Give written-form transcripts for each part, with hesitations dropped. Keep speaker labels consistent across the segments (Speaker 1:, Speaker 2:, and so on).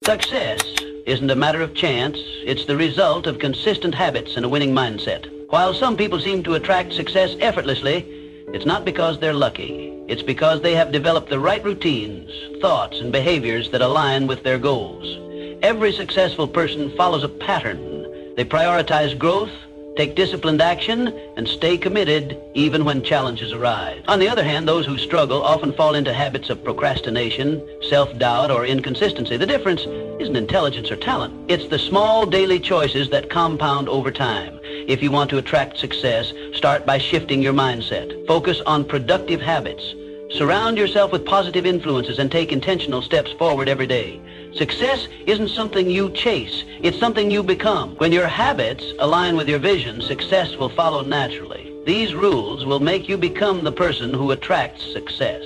Speaker 1: Success isn't a matter of chance, it's the result of consistent habits and a winning mindset. While some people seem to attract success effortlessly, it's not because they're lucky. It's because they have developed the right routines, thoughts, and behaviors that align with their goals. Every successful person follows a pattern. They prioritize growth, take disciplined action, and stay committed even when challenges arise. On the other hand, those who struggle often fall into habits of procrastination, self-doubt, or inconsistency. The difference isn't intelligence or talent. It's the small daily choices that compound over time. If you want to attract success, start by shifting your mindset. Focus on productive habits. Surround yourself with positive influences and take intentional steps forward every day. Success isn't something you chase, it's something you become. When your habits align with your vision, success will follow naturally. These rules will make you become the person who attracts success.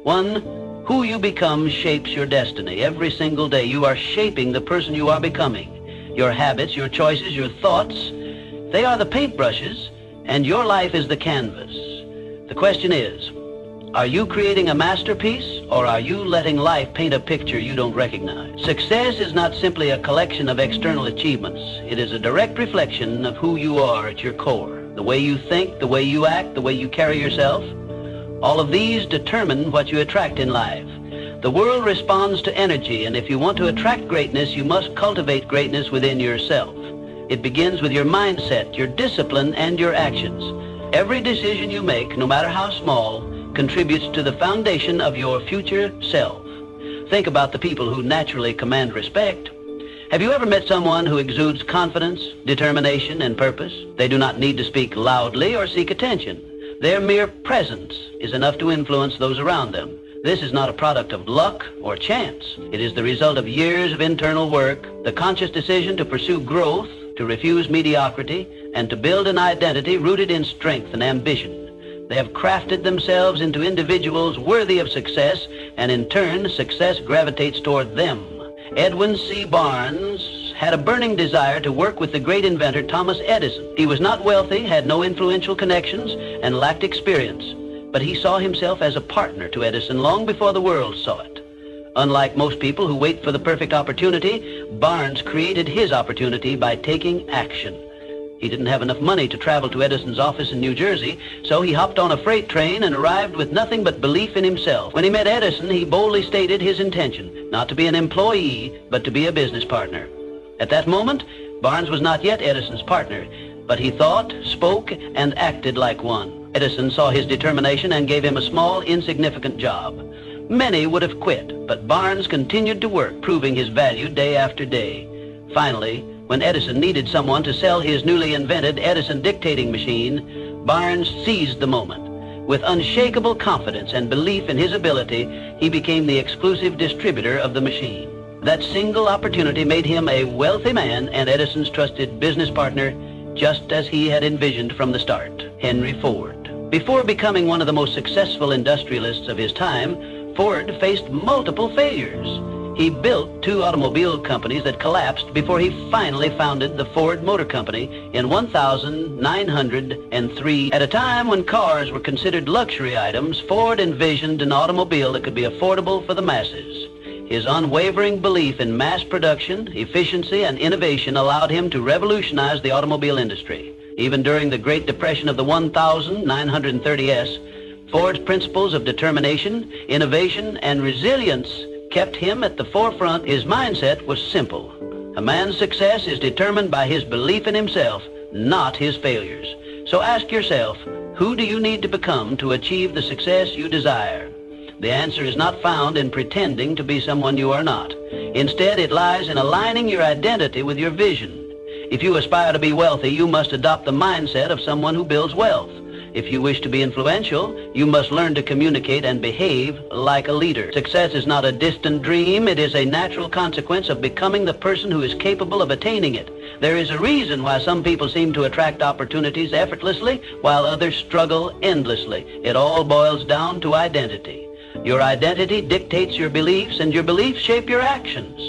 Speaker 1: 1. Who you become shapes your destiny. Every single day you are shaping the person you are becoming. Your habits, your choices, your thoughts, they are the paintbrushes, and your life is the canvas. The question is, are you creating a masterpiece, or are you letting life paint a picture you don't recognize? Success is not simply a collection of external achievements. It is a direct reflection of who you are at your core. The way you think, the way you act, the way you carry yourself. All of these determine what you attract in life. The world responds to energy, and if you want to attract greatness, you must cultivate greatness within yourself. It begins with your mindset, your discipline, and your actions. Every decision you make, no matter how small, contributes to the foundation of your future self. Think about the people who naturally command respect. Have you ever met someone who exudes confidence, determination, and purpose? They do not need to speak loudly or seek attention. Their mere presence is enough to influence those around them. This is not a product of luck or chance. It is the result of years of internal work, the conscious decision to pursue growth, to refuse mediocrity, and to build an identity rooted in strength and ambition. They have crafted themselves into individuals worthy of success, and in turn, success gravitates toward them. Edwin C. Barnes had a burning desire to work with the great inventor Thomas Edison. He was not wealthy, had no influential connections, and lacked experience, but he saw himself as a partner to Edison long before the world saw it. Unlike most people who wait for the perfect opportunity, Barnes created his opportunity by taking action. He didn't have enough money to travel to Edison's office in New Jersey, so he hopped on a freight train and arrived with nothing but belief in himself. When he met Edison, he boldly stated his intention, not to be an employee, but to be a business partner. At that moment, Barnes was not yet Edison's partner, but he thought, spoke, and acted like one. Edison saw his determination and gave him a small, insignificant job. Many would have quit, but Barnes continued to work, proving his value day after day. Finally, when Edison needed someone to sell his newly invented Edison dictating machine, Barnes seized the moment. With unshakable confidence and belief in his ability, he became the exclusive distributor of the machine. That single opportunity made him a wealthy man and Edison's trusted business partner, just as he had envisioned from the start. Henry Ford. Before becoming one of the most successful industrialists of his time, Ford faced multiple failures. He built 2 automobile companies that collapsed before he finally founded the Ford Motor Company in 1903. At a time when cars were considered luxury items, Ford envisioned an automobile that could be affordable for the masses. His unwavering belief in mass production, efficiency, and innovation allowed him to revolutionize the automobile industry. Even during the Great Depression of the 1930s, Ford's principles of determination, innovation, and resilience kept him at the forefront. His mindset was simple. A man's success is determined by his belief in himself, not his failures. So ask yourself, who do you need to become to achieve the success you desire? The answer is not found in pretending to be someone you are not. Instead, it lies in aligning your identity with your vision. If you aspire to be wealthy, you must adopt the mindset of someone who builds wealth. If you wish to be influential, you must learn to communicate and behave like a leader. Success is not a distant dream. It is a natural consequence of becoming the person who is capable of attaining it. There is a reason why some people seem to attract opportunities effortlessly, while others struggle endlessly. It all boils down to identity. Your identity dictates your beliefs, and your beliefs shape your actions.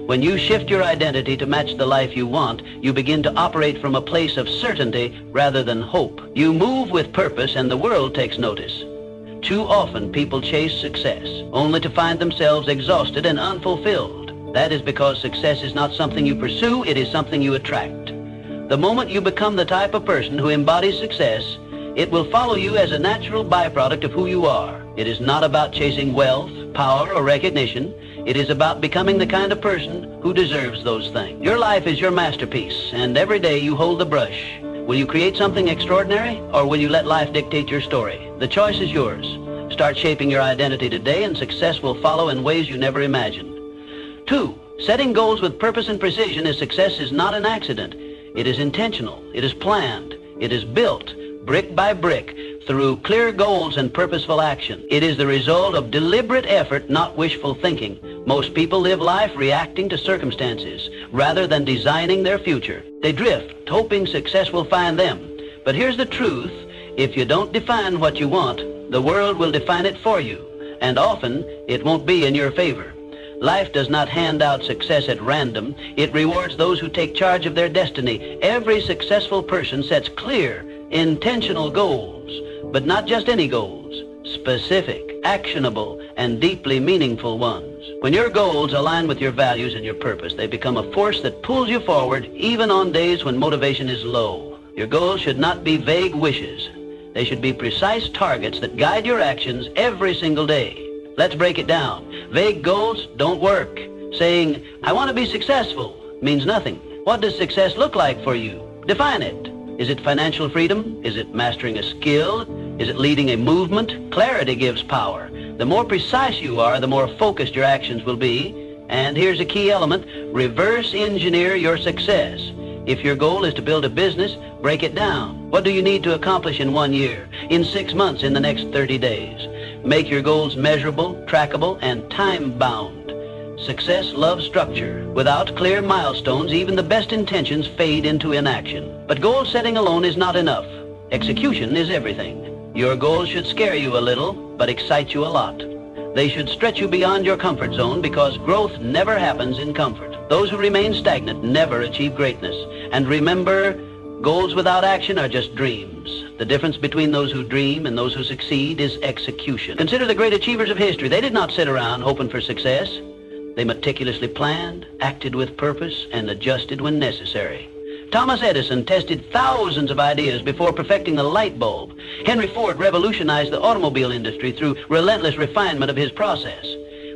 Speaker 1: When you shift your identity to match the life you want, you begin to operate from a place of certainty rather than hope. You move with purpose, and the world takes notice. Too often people chase success, only to find themselves exhausted and unfulfilled. That is because success is not something you pursue, it is something you attract. The moment you become the type of person who embodies success, it will follow you as a natural byproduct of who you are. It is not about chasing wealth, power, or recognition. It is about becoming the kind of person who deserves those things. Your life is your masterpiece, and every day you hold the brush. Will you create something extraordinary, or will you let life dictate your story? The choice is yours. Start shaping your identity today, and success will follow in ways you never imagined. 2. Setting goals with purpose and precision is success is not an accident. It is intentional. It is planned. It is built, brick by brick, through clear goals and purposeful action. It is the result of deliberate effort, not wishful thinking. Most people live life reacting to circumstances rather than designing their future. They drift, hoping success will find them. But here's the truth. If you don't define what you want, the world will define it for you, and often it won't be in your favor. Life does not hand out success at random. It rewards those who take charge of their destiny. Every successful person sets clear, intentional goals, but not just any goals. Specific, actionable, and deeply meaningful ones. When your goals align with your values and your purpose, they become a force that pulls you forward even on days when motivation is low. Your goals should not be vague wishes. They should be precise targets that guide your actions every single day. Let's break it down. Vague goals don't work. Saying, I want to be successful, means nothing. What does success look like for you? Define it. Is it financial freedom? Is it mastering a skill? Is it leading a movement? Clarity gives power. The more precise you are, the more focused your actions will be. And here's a key element, reverse engineer your success. If your goal is to build a business, break it down. What do you need to accomplish in 1 year, in 6 months, in the next 30 days? Make your goals measurable, trackable, and time-bound. Success loves structure. Without clear milestones, even the best intentions fade into inaction. But goal setting alone is not enough. Execution is everything. Your goals should scare you a little, but excite you a lot. They should stretch you beyond your comfort zone, because growth never happens in comfort. Those who remain stagnant never achieve greatness. And remember, goals without action are just dreams. The difference between those who dream and those who succeed is execution. Consider the great achievers of history. They did not sit around hoping for success. They meticulously planned, acted with purpose, and adjusted when necessary. Thomas Edison tested thousands of ideas before perfecting the light bulb. Henry Ford revolutionized the automobile industry through relentless refinement of his process.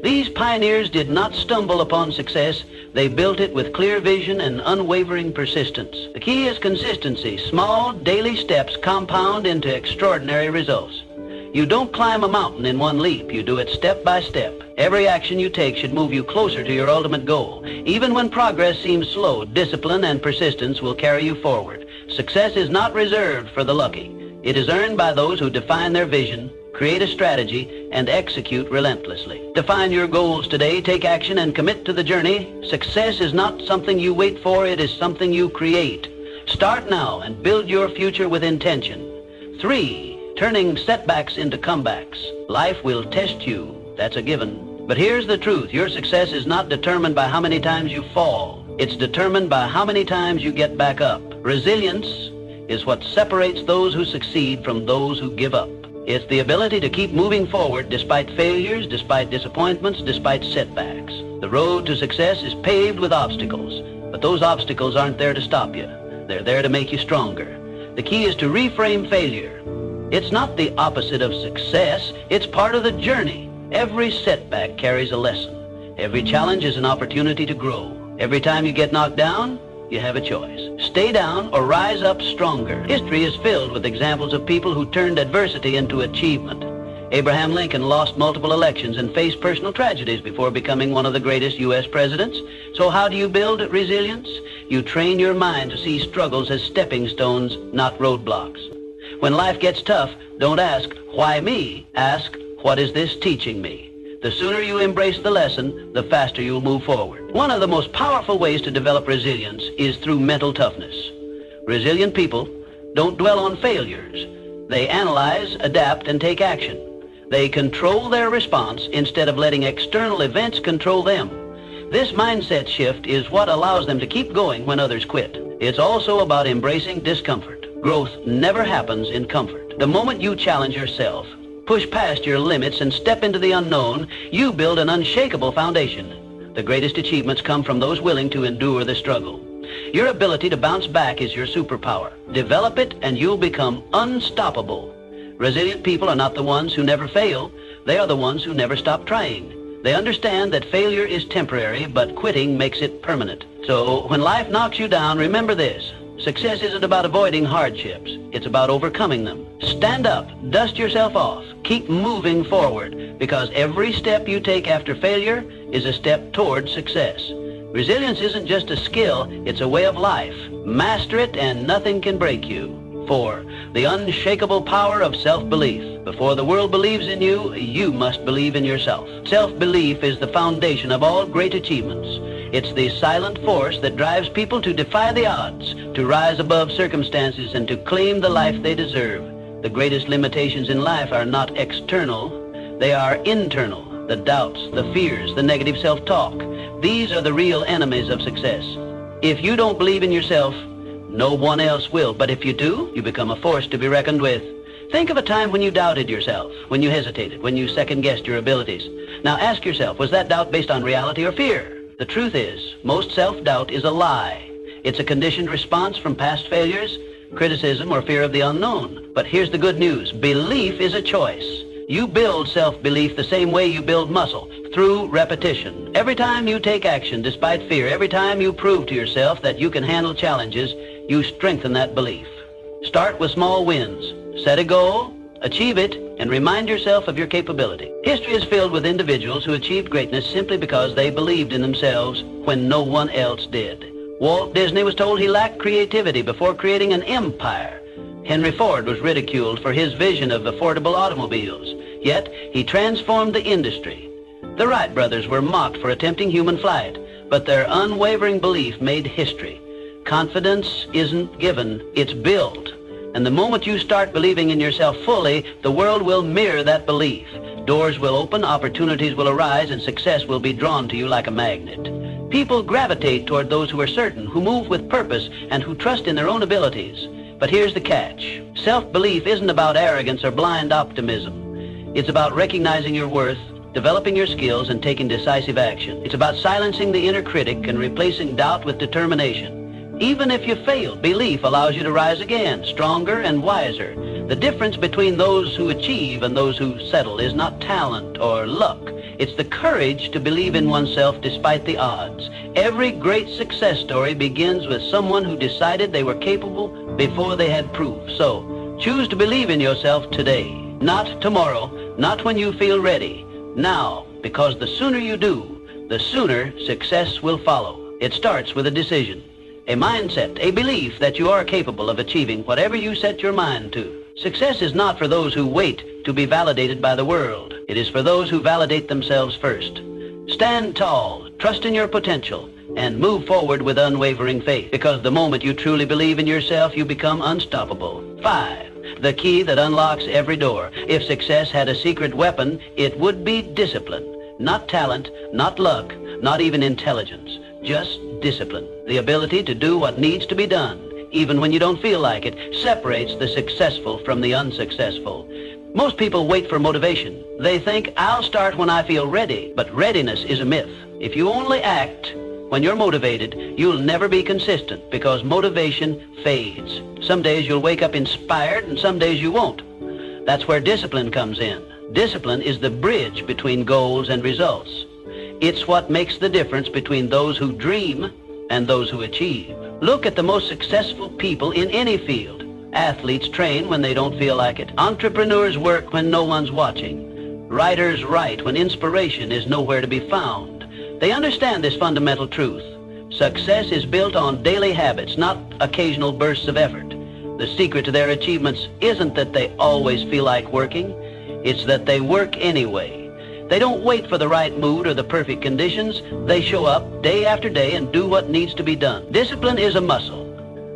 Speaker 1: These pioneers did not stumble upon success. They built it with clear vision and unwavering persistence. The key is consistency. Small, daily steps compound into extraordinary results. You don't climb a mountain in one leap. You do it step by step. Every action you take should move you closer to your ultimate goal. Even when progress seems slow, discipline and persistence will carry you forward. Success is not reserved for the lucky. It is earned by those who define their vision, create a strategy, and execute relentlessly. Define your goals today, take action, and commit to the journey. Success is not something you wait for, it is something you create. Start now and build your future with intention. 3. Turning setbacks into comebacks. Life will test you, that's a given. But here's the truth, your success is not determined by how many times you fall. It's determined by how many times you get back up. Resilience is what separates those who succeed from those who give up. It's the ability to keep moving forward despite failures, despite disappointments, despite setbacks. The road to success is paved with obstacles, but those obstacles aren't there to stop you. They're there to make you stronger. The key is to reframe failure. It's not the opposite of success, it's part of the journey. Every setback carries a lesson. Every challenge is an opportunity to grow. Every time you get knocked down, you have a choice. Stay down or rise up stronger. History is filled with examples of people who turned adversity into achievement. Abraham Lincoln lost multiple elections and faced personal tragedies before becoming one of the greatest U.S. presidents. So how do you build resilience? You train your mind to see struggles as stepping stones, not roadblocks. When life gets tough, don't ask, why me? Ask, what is this teaching me? The sooner you embrace the lesson, the faster you'll move forward. One of the most powerful ways to develop resilience is through mental toughness. Resilient people don't dwell on failures. They analyze, adapt, and take action. They control their response instead of letting external events control them. This mindset shift is what allows them to keep going when others quit. It's also about embracing discomfort. Growth never happens in comfort. The moment you challenge yourself, push past your limits, and step into the unknown, you build an unshakable foundation. The greatest achievements come from those willing to endure the struggle. Your ability to bounce back is your superpower. Develop it and you'll become unstoppable. Resilient people are not the ones who never fail. They are the ones who never stop trying. They understand that failure is temporary, but quitting makes it permanent. So when life knocks you down, remember this. Success isn't about avoiding hardships. It's about overcoming them. Stand up, dust yourself off, keep moving forward, because every step you take after failure is a step toward success. Resilience isn't just a skill, it's a way of life. Master it and nothing can break you. 4. The unshakable power of self-belief. Before the world believes in you, you must believe in yourself. Self-belief is the foundation of all great achievements. It's the silent force that drives people to defy the odds, to rise above circumstances, and to claim the life they deserve. The greatest limitations in life are not external, they are internal. The doubts, the fears, the negative self-talk. These are the real enemies of success. If you don't believe in yourself, no one else will. But if you do, you become a force to be reckoned with. Think of a time when you doubted yourself, when you hesitated, when you second-guessed your abilities. Now ask yourself, was that doubt based on reality or fear? The truth is, most self-doubt is a lie. It's a conditioned response from past failures, criticism, or fear of the unknown. But here's the good news. Belief is a choice. You build self-belief the same way you build muscle, through repetition. Every time you take action despite fear, every time you prove to yourself that you can handle challenges, you strengthen that belief. Start with small wins. Set a goal, achieve it, and remind yourself of your capability. History is filled with individuals who achieved greatness simply because they believed in themselves when no one else did. Walt Disney was told he lacked creativity before creating an empire. Henry Ford was ridiculed for his vision of affordable automobiles, yet he transformed the industry. The Wright brothers were mocked for attempting human flight, but their unwavering belief made history. Confidence isn't given, it's built. And the moment you start believing in yourself fully, the world will mirror that belief. Doors will open, opportunities will arise, and success will be drawn to you like a magnet. People gravitate toward those who are certain, who move with purpose, and who trust in their own abilities. But here's the catch. Self-belief isn't about arrogance or blind optimism. It's about recognizing your worth, developing your skills, and taking decisive action. It's about silencing the inner critic and replacing doubt with determination. Even if you fail, belief allows you to rise again, stronger and wiser. The difference between those who achieve and those who settle is not talent or luck. It's the courage to believe in oneself despite the odds. Every great success story begins with someone who decided they were capable before they had proof. So, choose to believe in yourself today. Not tomorrow, not when you feel ready. Now, because the sooner you do, the sooner success will follow. It starts with a decision. A mindset, a belief that you are capable of achieving whatever you set your mind to. Success is not for those who wait to be validated by the world. It is for those who validate themselves first. Stand tall, trust in your potential, and move forward with unwavering faith, because the moment you truly believe in yourself, you become unstoppable. 5. The key that unlocks every door. If success had a secret weapon, it would be discipline. Not talent, not luck, not even intelligence. Just discipline. The ability to do what needs to be done, even when you don't feel like it, separates the successful from the unsuccessful. Most people wait for motivation. They think, I'll start when I feel ready. But readiness is a myth. If you only act when you're motivated, you'll never be consistent, because motivation fades. Some days you'll wake up inspired, and some days you won't. That's where discipline comes in. Discipline is the bridge between goals and results. It's what makes the difference between those who dream and those who achieve. Look at the most successful people in any field. Athletes train when they don't feel like it. Entrepreneurs work when no one's watching. Writers write when inspiration is nowhere to be found. They understand this fundamental truth. Success is built on daily habits, not occasional bursts of effort. The secret to their achievements isn't that they always feel like working. It's that they work anyway. They don't wait for the right mood or the perfect conditions. They show up day after day and do what needs to be done. Discipline is a muscle.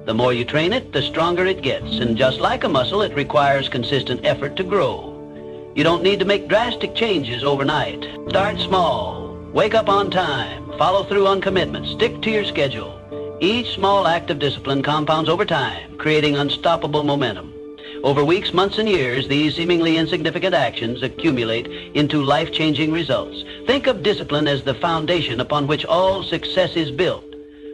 Speaker 1: The more you train it, the stronger it gets. And just like a muscle, it requires consistent effort to grow. You don't need to make drastic changes overnight. Start small. Wake up on time. Follow through on commitments. Stick to your schedule. Each small act of discipline compounds over time, creating unstoppable momentum. Over weeks, months, and years, these seemingly insignificant actions accumulate into life-changing results. Think of discipline as the foundation upon which all success is built.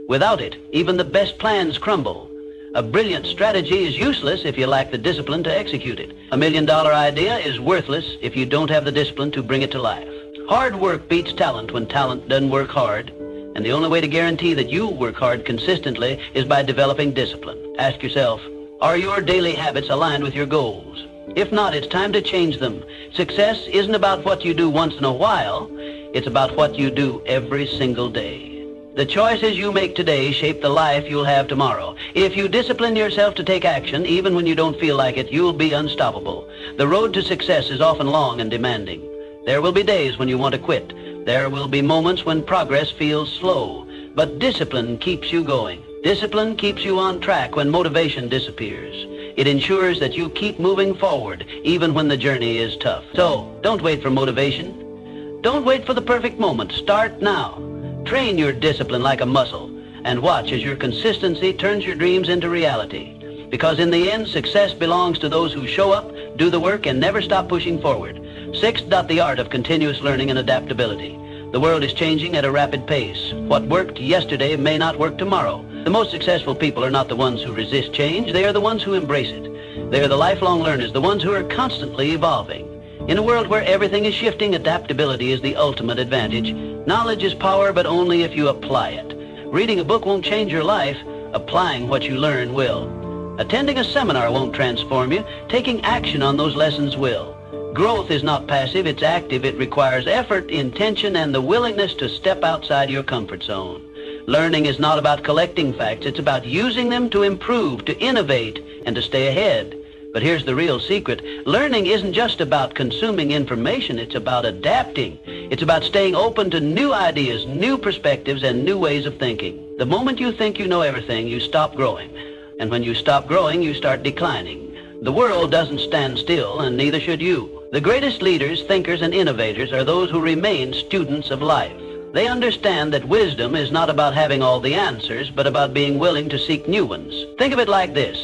Speaker 1: Without it, even the best plans crumble. A brilliant strategy is useless if you lack the discipline to execute it. $1 million idea is worthless if you don't have the discipline to bring it to life. Hard work beats talent when talent doesn't work hard. And the only way to guarantee that you'll work hard consistently is by developing discipline. Ask yourself, are your daily habits aligned with your goals? If not, it's time to change them. Success isn't about what you do once in a while. It's about what you do every single day. The choices you make today shape the life you'll have tomorrow. If you discipline yourself to take action, even when you don't feel like it, you'll be unstoppable. The road to success is often long and demanding. There will be days when you want to quit. There will be moments when progress feels slow. But discipline keeps you going. Discipline keeps you on track when motivation disappears. It ensures that you keep moving forward, even when the journey is tough. So, don't wait for motivation. Don't wait for the perfect moment. Start now. Train your discipline like a muscle, and watch as your consistency turns your dreams into reality. Because in the end, success belongs to those who show up, do the work, and never stop pushing forward. Sixth, the art of continuous learning and adaptability. The world is changing at a rapid pace. What worked yesterday may not work tomorrow. The most successful people are not the ones who resist change. They are the ones who embrace it. They are the lifelong learners, the ones who are constantly evolving. In a world where everything is shifting, adaptability is the ultimate advantage. Knowledge is power, but only if you apply it. Reading a book won't change your life. Applying what you learn will. Attending a seminar won't transform you. Taking action on those lessons will. Growth is not passive, it's active. It requires effort, intention, and the willingness to step outside your comfort zone. Learning is not about collecting facts. It's about using them to improve, to innovate, and to stay ahead. But here's the real secret. Learning isn't just about consuming information. It's about adapting. It's about staying open to new ideas, new perspectives, and new ways of thinking. The moment you think you know everything, you stop growing. And when you stop growing, you start declining. The world doesn't stand still, and neither should you. The greatest leaders, thinkers, and innovators are those who remain students of life. They understand that wisdom is not about having all the answers, but about being willing to seek new ones. Think of it like this.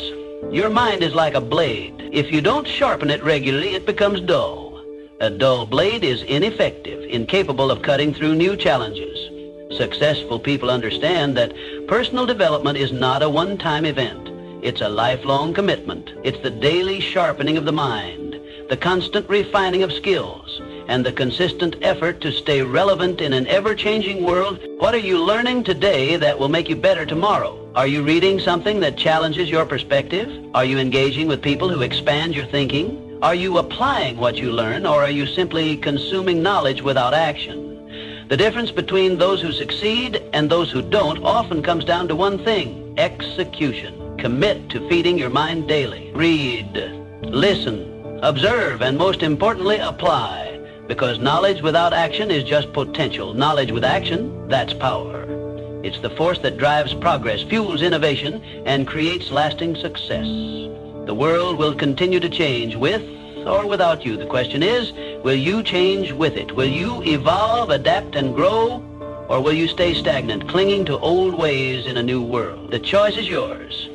Speaker 1: Your mind is like a blade. If you don't sharpen it regularly, it becomes dull. A dull blade is ineffective, incapable of cutting through new challenges. Successful people understand that personal development is not a one-time event. It's a lifelong commitment. It's the daily sharpening of the mind, the constant refining of skills, and the consistent effort to stay relevant in an ever-changing world. What are you learning today that will make you better tomorrow? Are you reading something that challenges your perspective? Are you engaging with people who expand your thinking? Are you applying what you learn, or are you simply consuming knowledge without action? The difference between those who succeed and those who don't often comes down to one thing: execution. Commit to feeding your mind daily. Read, listen, observe, and most importantly, apply. Because knowledge without action is just potential. Knowledge with action, that's power. It's the force that drives progress, fuels innovation, and creates lasting success. The world will continue to change with or without you. The question is, will you change with it? Will you evolve, adapt, and grow? Or will you stay stagnant, clinging to old ways in a new world? The choice is yours.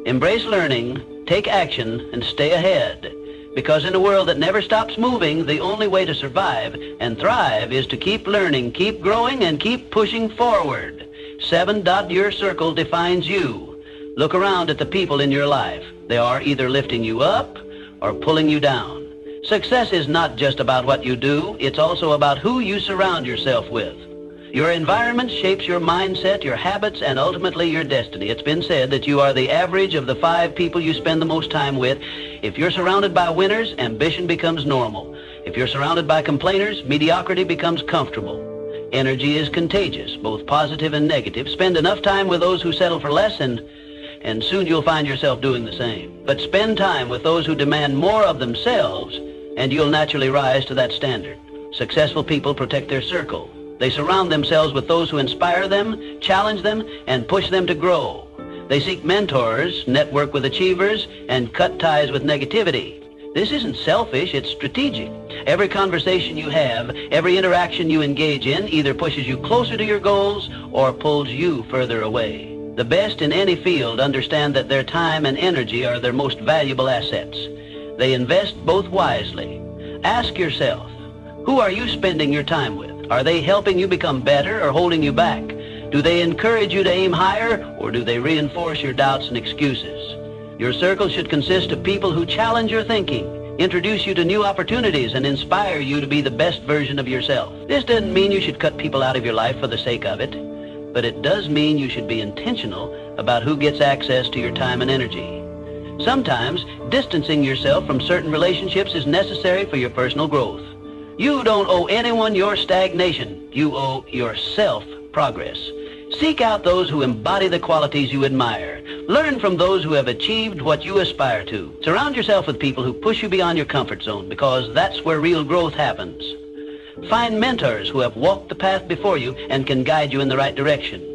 Speaker 1: Embrace learning, take action, and stay ahead. Because in a world that never stops moving, the only way to survive and thrive is to keep learning, keep growing, and keep pushing forward. 7. Your circle defines you. Look around at the people in your life. They are either lifting you up or pulling you down. Success is not just about what you do, it's also about who you surround yourself with. Your environment shapes your mindset, your habits, and ultimately your destiny. It's been said that you are the average of the 5 people you spend the most time with. If you're surrounded by winners, ambition becomes normal. If you're surrounded by complainers, mediocrity becomes comfortable. Energy is contagious, both positive and negative. Spend enough time with those who settle for less, and soon you'll find yourself doing the same. But spend time with those who demand more of themselves, and you'll naturally rise to that standard. Successful people protect their circle. They surround themselves with those who inspire them, challenge them, and push them to grow. They seek mentors, network with achievers, and cut ties with negativity. This isn't selfish, it's strategic. Every conversation you have, every interaction you engage in either pushes you closer to your goals or pulls you further away. The best in any field understand that their time and energy are their most valuable assets. They invest both wisely. Ask yourself, who are you spending your time with? Are they helping you become better or holding you back? Do they encourage you to aim higher, or do they reinforce your doubts and excuses? Your circle should consist of people who challenge your thinking, introduce you to new opportunities, and inspire you to be the best version of yourself. This doesn't mean you should cut people out of your life for the sake of it, but it does mean you should be intentional about who gets access to your time and energy. Sometimes, distancing yourself from certain relationships is necessary for your personal growth. You don't owe anyone your stagnation. You owe yourself progress. Seek out those who embody the qualities you admire. Learn from those who have achieved what you aspire to. Surround yourself with people who push you beyond your comfort zone, because that's where real growth happens. Find mentors who have walked the path before you and can guide you in the right direction.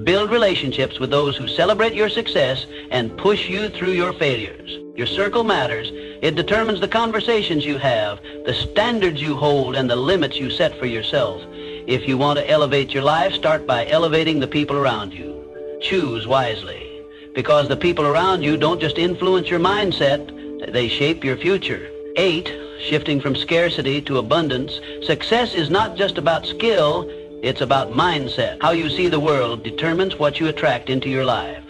Speaker 1: Build relationships with those who celebrate your success and push you through your failures. Your circle matters. It determines the conversations you have, the standards you hold, and the limits you set for yourself. If you want to elevate your life, start by elevating the people around you. Choose wisely, because the people around you don't just influence your mindset, they shape your future. 8, shifting from scarcity to abundance. Success is not just about skill, it's about mindset. How you see the world determines what you attract into your life.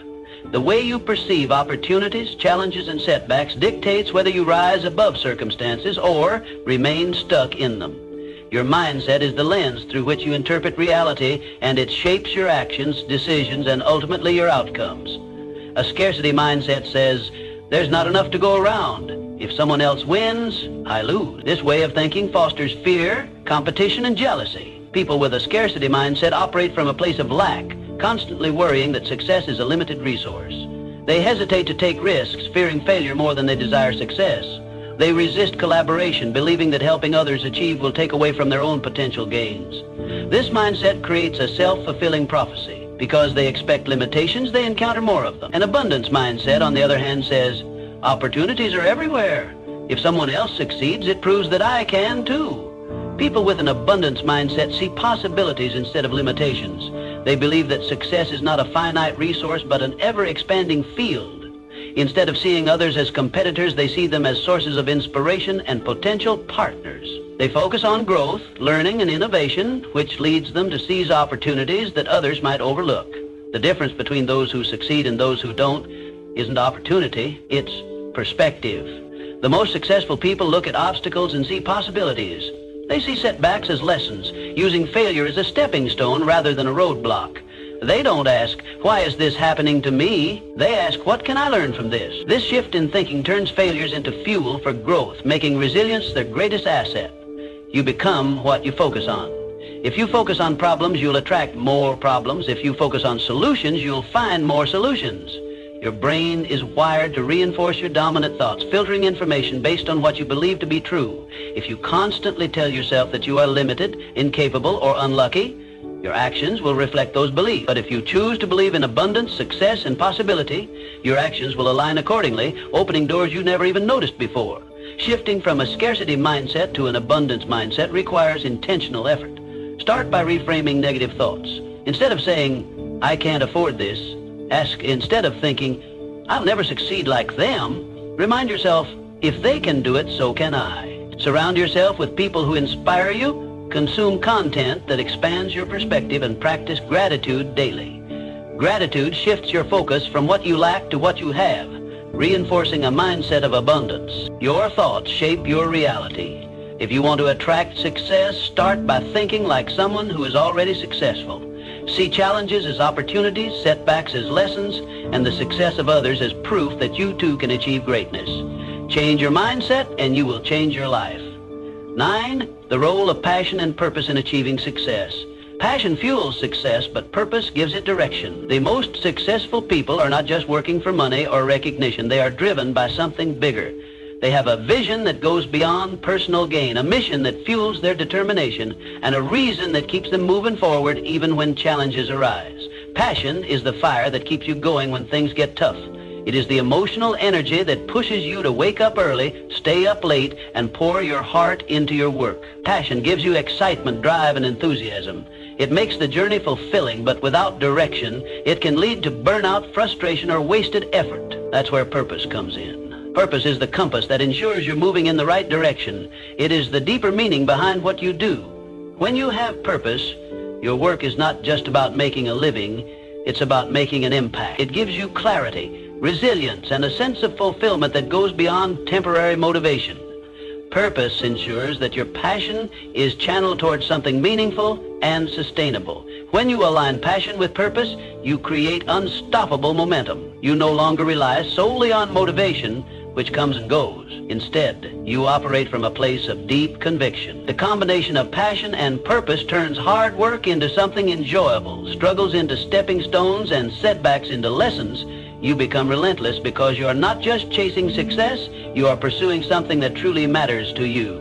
Speaker 1: The way you perceive opportunities, challenges, and setbacks dictates whether you rise above circumstances or remain stuck in them. Your mindset is the lens through which you interpret reality, and it shapes your actions, decisions, and ultimately your outcomes. A scarcity mindset says, there's not enough to go around. If someone else wins, I lose. This way of thinking fosters fear, competition, and jealousy. People with a scarcity mindset operate from a place of lack, constantly worrying that success is a limited resource. They hesitate to take risks, fearing failure more than they desire success. They resist collaboration, believing that helping others achieve will take away from their own potential gains. This mindset creates a self-fulfilling prophecy. Because they expect limitations, they encounter more of them. An abundance mindset, on the other hand, says, opportunities are everywhere. If someone else succeeds, it proves that I can too. People with an abundance mindset see possibilities instead of limitations. They believe that success is not a finite resource, but an ever-expanding field. Instead of seeing others as competitors, they see them as sources of inspiration and potential partners. They focus on growth, learning, and innovation, which leads them to seize opportunities that others might overlook. The difference between those who succeed and those who don't isn't opportunity, it's perspective. The most successful people look at obstacles and see possibilities. They see setbacks as lessons, using failure as a stepping stone rather than a roadblock. They don't ask, why is this happening to me? They ask, what can I learn from this? This shift in thinking turns failures into fuel for growth, making resilience their greatest asset. You become what you focus on. If you focus on problems, you'll attract more problems. If you focus on solutions, you'll find more solutions. Your brain is wired to reinforce your dominant thoughts, filtering information based on what you believe to be true. If you constantly tell yourself that you are limited, incapable, or unlucky, your actions will reflect those beliefs. But if you choose to believe in abundance, success, and possibility, your actions will align accordingly, opening doors you never even noticed before. Shifting from a scarcity mindset to an abundance mindset requires intentional effort. Start by reframing negative thoughts. Instead of saying, I can't afford this, ask, instead of thinking, I'll never succeed like them, remind yourself, if they can do it, so can I. Surround yourself with people who inspire you. Consume content that expands your perspective, and practice gratitude daily. Gratitude shifts your focus from what you lack to what you have, reinforcing a mindset of abundance. Your thoughts shape your reality. If you want to attract success, start by thinking like someone who is already successful. See challenges as opportunities, setbacks as lessons, and the success of others as proof that you too can achieve greatness. Change your mindset and you will change your life. 9, the role of passion and purpose in achieving success. Passion fuels success, but purpose gives it direction. The most successful people are not just working for money or recognition. They are driven by something bigger. They have a vision that goes beyond personal gain, a mission that fuels their determination, and a reason that keeps them moving forward even when challenges arise. Passion is the fire that keeps you going when things get tough. It is the emotional energy that pushes you to wake up early, stay up late, and pour your heart into your work. Passion gives you excitement, drive, and enthusiasm. It makes the journey fulfilling, but without direction, it can lead to burnout, frustration, or wasted effort. That's where purpose comes in. Purpose is the compass that ensures you're moving in the right direction. It is the deeper meaning behind what you do. When you have purpose, your work is not just about making a living, it's about making an impact. It gives you clarity, resilience, and a sense of fulfillment that goes beyond temporary motivation. Purpose ensures that your passion is channeled towards something meaningful and sustainable. When you align passion with purpose, you create unstoppable momentum. You no longer rely solely on motivation, which comes and goes. Instead, you operate from a place of deep conviction. The combination of passion and purpose turns hard work into something enjoyable, struggles into stepping stones, and setbacks into lessons. You become relentless because you are not just chasing success, you are pursuing something that truly matters to you.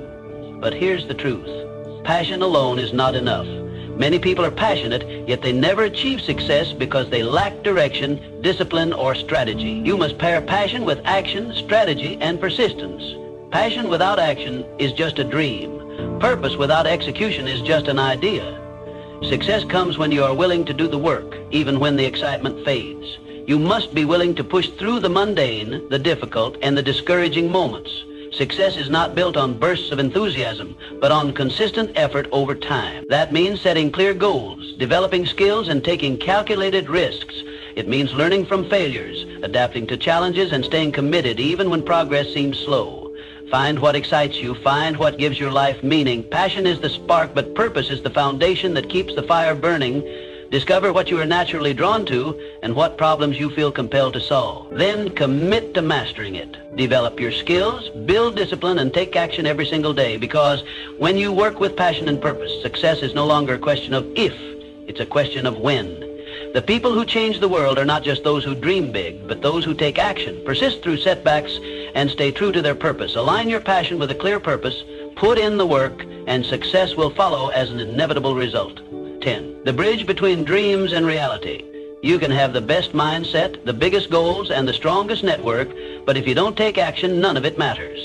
Speaker 1: But here's the truth. Passion alone is not enough. Many people are passionate, yet they never achieve success because they lack direction, discipline, or strategy. You must pair passion with action, strategy, and persistence. Passion without action is just a dream. Purpose without execution is just an idea. Success comes when you are willing to do the work, even when the excitement fades. You must be willing to push through the mundane, the difficult, and the discouraging moments. Success is not built on bursts of enthusiasm, but on consistent effort over time. That means setting clear goals, developing skills, and taking calculated risks. It means learning from failures, adapting to challenges, and staying committed even when progress seems slow. Find what excites you. Find what gives your life meaning. Passion is the spark, but purpose is the foundation that keeps the fire burning. Discover what you are naturally drawn to and what problems you feel compelled to solve. Then commit to mastering it. Develop your skills, build discipline, and take action every single day, because when you work with passion and purpose, success is no longer a question of if, it's a question of when. The people who change the world are not just those who dream big, but those who take action, persist through setbacks, and stay true to their purpose. Align your passion with a clear purpose, put in the work, and success will follow as an inevitable result. 10. The bridge between dreams and reality. You can have the best mindset, the biggest goals, and the strongest network, but if you don't take action, none of it matters.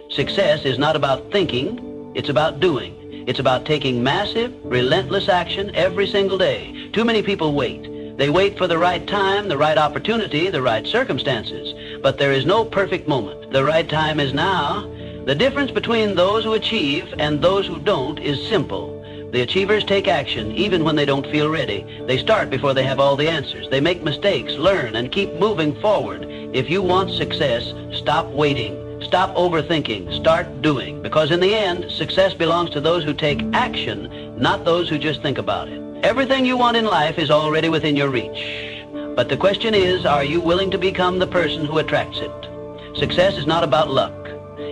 Speaker 1: Success is not about thinking, it's about doing. It's about taking massive, relentless action every single day. Too many people wait. They wait for the right time, the right opportunity, the right circumstances. But there is no perfect moment. The right time is now. The difference between those who achieve and those who don't is simple. The achievers take action even when they don't feel ready. They start before they have all the answers. They make mistakes, learn, and keep moving forward. If you want success, stop waiting. Stop overthinking. Start doing. Because in the end, success belongs to those who take action, not those who just think about it. Everything you want in life is already within your reach. But the question is, are you willing to become the person who attracts it? Success is not about luck.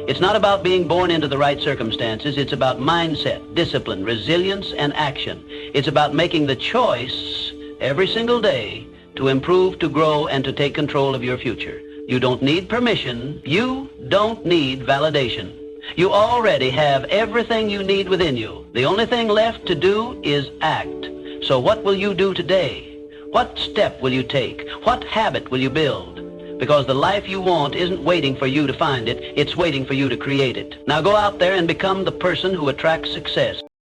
Speaker 1: It's not about being born into the right circumstances. It's about mindset, discipline, resilience, and action. It's about making the choice every single day to improve, to grow, and to take control of your future. You don't need permission. You don't need validation. You already have everything you need within you. The only thing left to do is act. So what will you do today? What step will you take? What habit will you build? Because the life you want isn't waiting for you to find it, it's waiting for you to create it. Now go out there and become the person who attracts success.